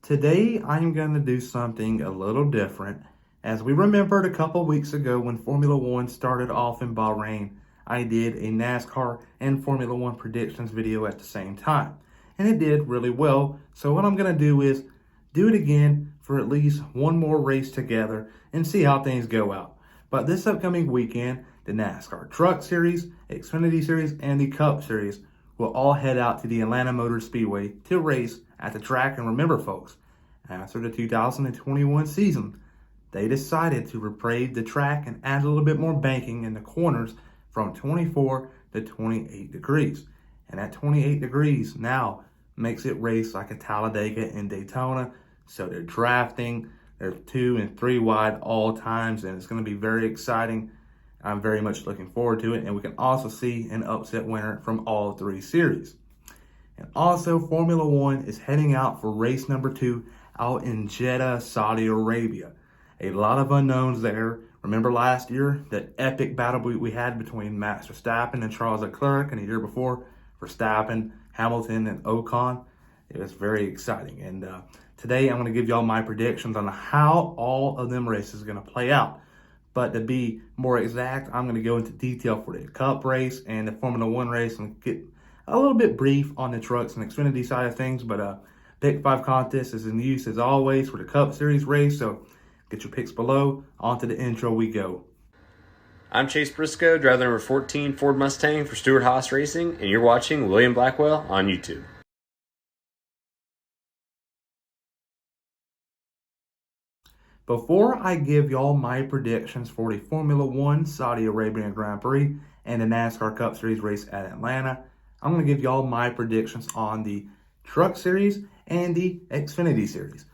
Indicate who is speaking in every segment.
Speaker 1: Today, I'm going to do something a little different. As we remembered a couple weeks ago when Formula One started off in Bahrain, I did a NASCAR and Formula One predictions video at the same time. And it did really well. So what I'm going to do is do it again for at least one more race together and see how things go out. But this upcoming weekend, the NASCAR Truck Series, Xfinity Series, and the Cup Series will all head out to the Atlanta Motor Speedway to race at the track. And remember, folks, after the 2021 season, they decided to regrade the track and add a little bit more banking in the corners from 24 to 28 degrees. And that 28 degrees now makes it race like a Talladega and Daytona. So they're drafting, they're 2 and 3 wide all times, and it's going to be very exciting. I'm very much looking forward to it. And we can also see an upset winner from all 3 series. And also, Formula One is heading out for race number 2 out in Jeddah, Saudi Arabia. A lot of unknowns there. Remember last year, that epic battle we had between Max Verstappen and Charles Leclerc, and the year before, Verstappen, Hamilton, and Ocon. It was very exciting. And today, I'm going to give y'all my predictions on how all of them races are going to play out. But to be more exact, I'm going to go into detail for the Cup race and the Formula One race and get a little bit brief on the trucks and Xfinity side of things. But Pick 5 contest is in use as always for the Cup Series race. So get your picks below. On to the intro we go.
Speaker 2: I'm Chase Briscoe, driver number 14 Ford Mustang for Stewart Haas Racing, and you're watching William Blackwell on YouTube.
Speaker 1: Before I give y'all my predictions for the Formula One Saudi Arabian Grand Prix and the NASCAR Cup Series race at Atlanta, I'm going to give y'all my predictions on the Truck Series and the Xfinity Series.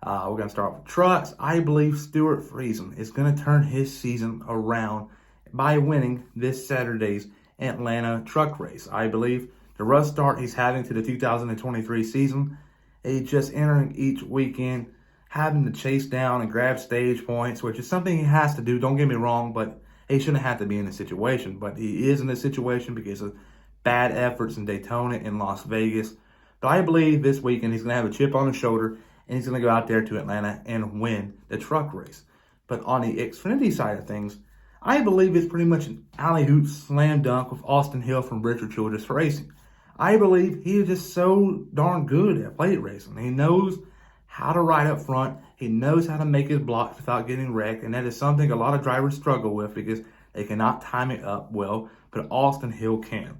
Speaker 1: We're going to start with trucks. I believe Stewart Friesen is going to turn his season around by winning this Saturday's Atlanta truck race. I believe the rough start he's having to the 2023 season, he's just entering each weekend, having to chase down and grab stage points, which is something he has to do. Don't get me wrong, but he shouldn't have to be in this situation. But he is in this situation because of bad efforts in Daytona and Las Vegas. But I believe this weekend he's going to have a chip on his shoulder and he's going to go out there to Atlanta and win the truck race. But on the Xfinity side of things, I believe it's pretty much an alley-oop slam dunk with Austin Hill from Richard Childress Racing. I believe he is just so darn good at plate racing. He knows how to ride up front. He knows how to make his blocks without getting wrecked. And that is something a lot of drivers struggle with because they cannot time it up well. But Austin Hill can.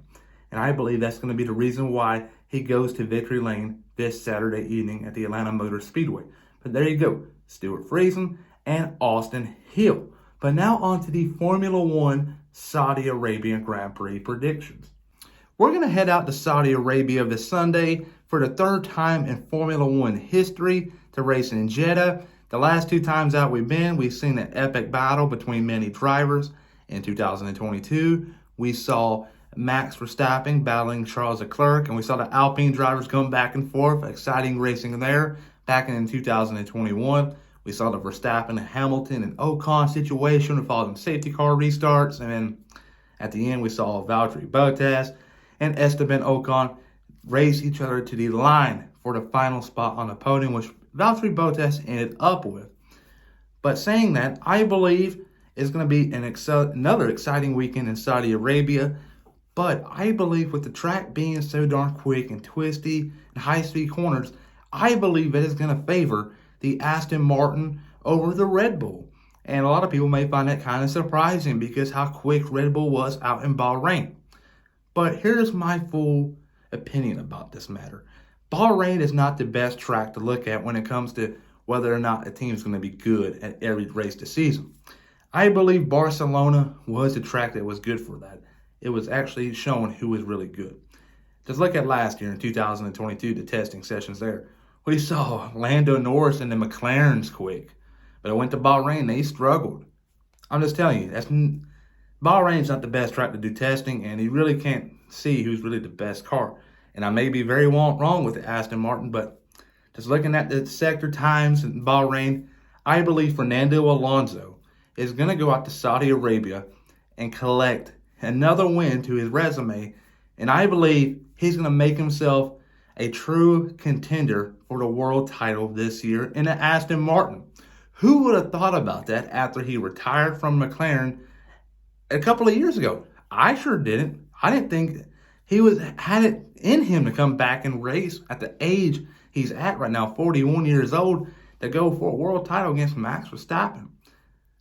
Speaker 1: And I believe that's going to be the reason why he goes to victory lane this Saturday evening at the Atlanta Motor Speedway. But there you go. Stewart Friesen and Austin Hill. But now on to the Formula One Saudi Arabian Grand Prix predictions. We're going to head out to Saudi Arabia this Sunday for the 3rd time in Formula One history to race in Jeddah. The last 2 times out we've seen an epic battle between many drivers. In 2022, we saw Max Verstappen battling Charles Leclerc, and we saw the Alpine drivers come back and forth. Exciting racing there. Back in 2021, we saw the Verstappen, Hamilton, and Ocon situation with all them safety car restarts. And then at the end, we saw Valtteri Bottas and Esteban Ocon race each other to the line for the final spot on the podium, which Valtteri Bottas ended up with. But saying that, I believe it's going to be another exciting weekend in Saudi Arabia. But I believe with the track being so darn quick and twisty and high-speed corners, I believe it is going to favor the Aston Martin over the Red Bull. And a lot of people may find that kind of surprising because how quick Red Bull was out in Bahrain. But here's my full opinion about this matter. Bahrain is not the best track to look at when it comes to whether or not a team is going to be good at every race this season. I believe Barcelona was the track that was good for that. It was actually showing who was really good. Just look at last year in 2022, the testing sessions there. We saw Lando Norris and the McLarens quick. But I went to Bahrain, they struggled. I'm just telling you, Bahrain's not the best track to do testing, and you really can't see who's really the best car. And I may be very wrong with the Aston Martin, but just looking at the sector times in Bahrain, I believe Fernando Alonso is going to go out to Saudi Arabia and collect another win to his resume. And I believe he's going to make himself a true contender for the world title this year in an Aston Martin. Who would have thought about that after he retired from McLaren a couple of years ago? I sure didn't. I didn't think he had it in him to come back and race at the age he's at right now, 41 years old, to go for a world title against Max Verstappen.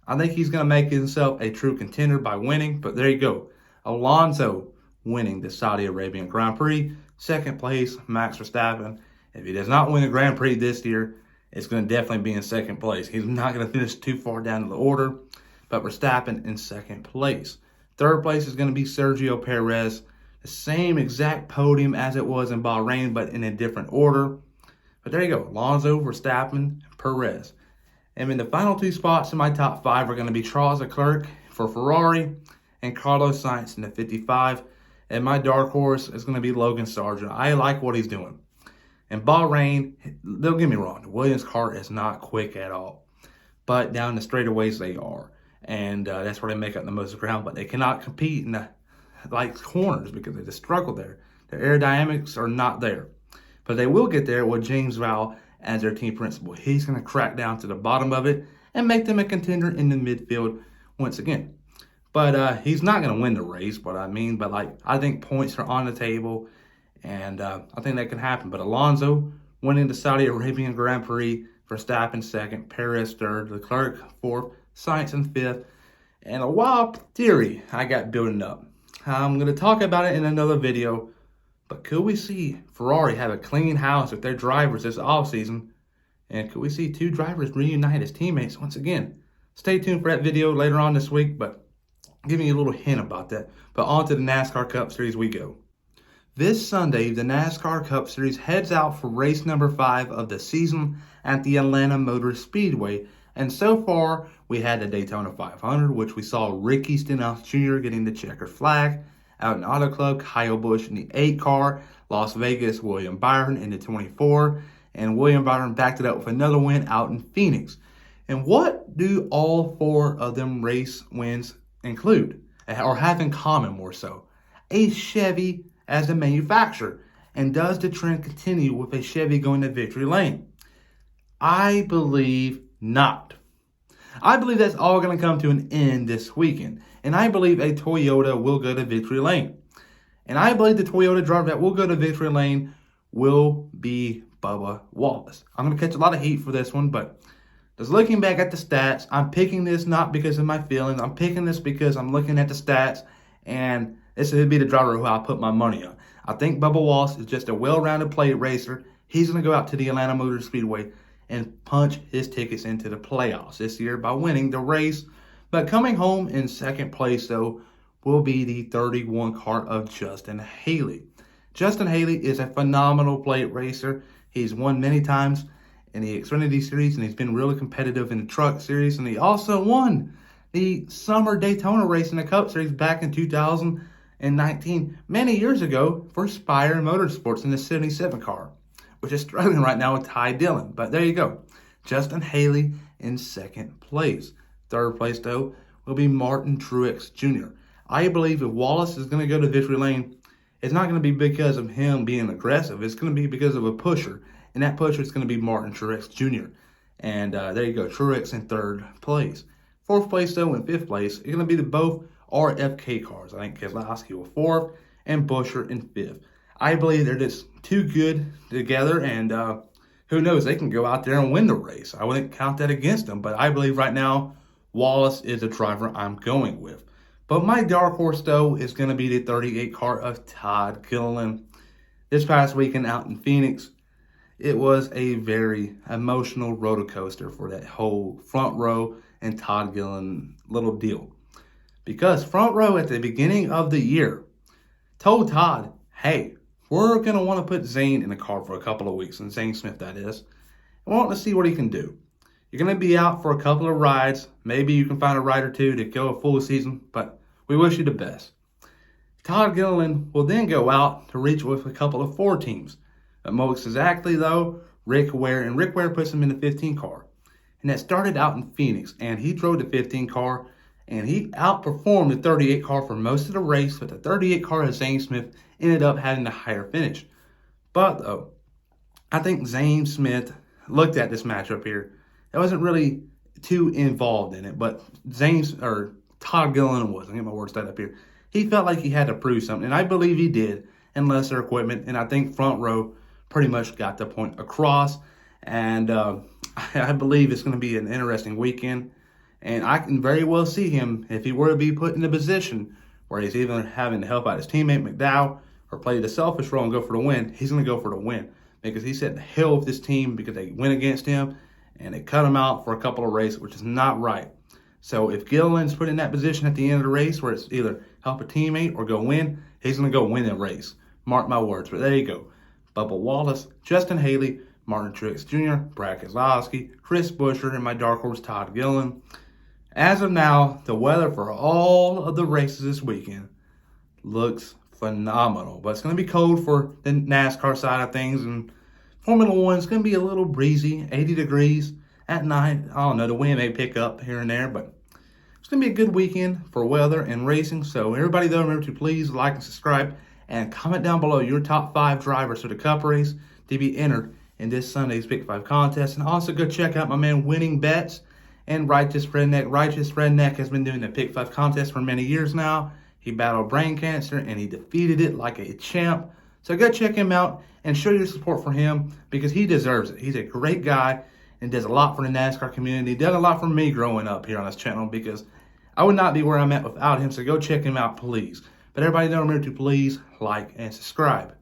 Speaker 1: I think he's going to make himself a true contender by winning, but there you go. Alonso winning the Saudi Arabian Grand Prix. Second place, Max Verstappen. If he does not win the Grand Prix this year, it's going to definitely be in second place. He's not going to finish too far down the order, but Verstappen in second place. Third place is going to be Sergio Perez. The same exact podium as it was in Bahrain, but in a different order. But there you go. Alonso, Verstappen, and Perez. And in the final two spots in my top five are going to be Charles Leclerc for Ferrari and Carlos Sainz in the 55. And my dark horse is going to be Logan Sargent. I like what he's doing. In Bahrain, don't get me wrong, the Williams car is not quick at all. But down the straightaways, they are. And that's where they make up the most ground. But they cannot compete in the corners because they just struggle there. Their aerodynamics are not there. But they will get there with James Vowell as their team principal. He's going to crack down to the bottom of it and make them a contender in the midfield once again. But he's not going to win the race, I think points are on the table, and I think that can happen. But Alonso winning the Saudi Arabian Grand Prix, Verstappen second, Perez third, Leclerc fourth, Sainz in fifth, and a wild theory I got building up. I'm going to talk about it in another video, but could we see Ferrari have a clean house with their drivers this offseason? And could we see two drivers reunite as teammates once again? Stay tuned for that video later on this week, but giving you a little hint about that. But on to the NASCAR Cup Series we go. This Sunday, the NASCAR Cup Series heads out for race number 5 of the season at the Atlanta Motor Speedway. And so far, we had the Daytona 500, which we saw Ricky Stenhouse Jr. getting the checkered flag. Out in Auto Club, Kyle Busch in the 8 car. Las Vegas, William Byron in the 24. And William Byron backed it up with another win out in Phoenix. And what do all 4 of them race wins include, or have in common more so? A Chevy as the manufacturer. And does the trend continue with a Chevy going to victory lane? I believe not. I believe that's all going to come to an end this weekend. And I believe a Toyota will go to victory lane. And I believe the Toyota driver that will go to victory lane will be Bubba Wallace. I'm going to catch a lot of heat for this one, but just looking back at the stats, I'm picking this not because of my feelings. I'm picking this because I'm looking at the stats, and this would be the driver who I put my money on. I think Bubba Wallace is just a well-rounded plate racer. He's going to go out to the Atlanta Motor Speedway and punch his tickets into the playoffs this year by winning the race. But coming home in second place, though, will be the 31 car of Justin Haley. Justin Haley is a phenomenal plate racer. He's won many times in the Xfinity Series, and he's been really competitive in the Truck Series. And he also won the Summer Daytona race in the Cup Series back in 2019, many years ago, for Spire Motorsports in the 77 car, which is struggling right now with Ty Dillon. But there you go. Justin Haley in second place. Third place, though, will be Martin Truex Jr. I believe if Wallace is going to go to victory lane, it's not going to be because of him being aggressive. It's going to be because of a pusher. And that pusher is going to be Martin Truex Jr. And there you go. Truex in third place. Fourth place, though, and fifth place, it's going to be both RFK cars. I think Keselowski will fourth and Buescher in fifth. I believe they're just too good together, and who knows, they can go out there and win the race. I wouldn't count that against them, but I believe right now Wallace is the driver I'm going with. But my dark horse, though, is going to be the 38 car of Todd Gilliland. This past weekend out in Phoenix, it was a very emotional roller coaster for that whole front row and Todd Gilliland little deal. Because front row at the beginning of the year told Todd, hey, we're going to want to put Zane in the car for a couple of weeks, and Zane Smith, that is. I want to see what he can do. You're going to be out for a couple of rides. Maybe you can find a ride or two to go a full season, but we wish you the best. Todd Gilliland will then go out to reach with a couple of 4 teams. But most exactly, though, Rick Ware. And Rick Ware puts him in the 15 car. And that started out in Phoenix. And he drove the 15 car. And he outperformed the 38 car for most of the race. But the 38 car of Zane Smith ended up having the higher finish. But, though, I think Zane Smith looked at this matchup here. I wasn't really too involved in it, but Todd Gilliland was. I get my words straight up here. He felt like he had to prove something, and I believe he did in lesser equipment. And I think front row pretty much got the point across. And I believe it's going to be an interesting weekend. And I can very well see him, if he were to be put in a position where he's either having to help out his teammate McDowell or play the selfish role and go for the win, he's going to go for the win. Because he said, hell with this team because they went against him and they cut him out for a couple of races, which is not right. So if Gilliland's put in that position at the end of the race where it's either help a teammate or go win, he's going to go win the race. Mark my words. But there you go. Bubba Wallace, Justin Haley, Martin Truex Jr., Brad Keselowski, Chris Buescher, and my dark horse Todd Gilliland. As of now, the weather for all of the races this weekend looks phenomenal. But it's going to be cold for the NASCAR side of things. And Formula One is going to be a little breezy, 80 degrees at night. I don't know, the wind may pick up here and there, but it's going to be a good weekend for weather and racing. So everybody, though, remember to please like and subscribe and comment down below your top 5 drivers for the Cup race to be entered in this Sunday's Pick 5 contest. And also go check out my man Winning Bets and Righteous Redneck. Righteous Redneck has been doing the Pick 5 contest for many years now. He battled brain cancer and he defeated it like a champ. So go check him out and show your support for him because he deserves it. He's a great guy and does a lot for the NASCAR community. He did a lot for me growing up here on this channel because I would not be where I'm at without him. So go check him out, please. But everybody, don't remember to please like and subscribe.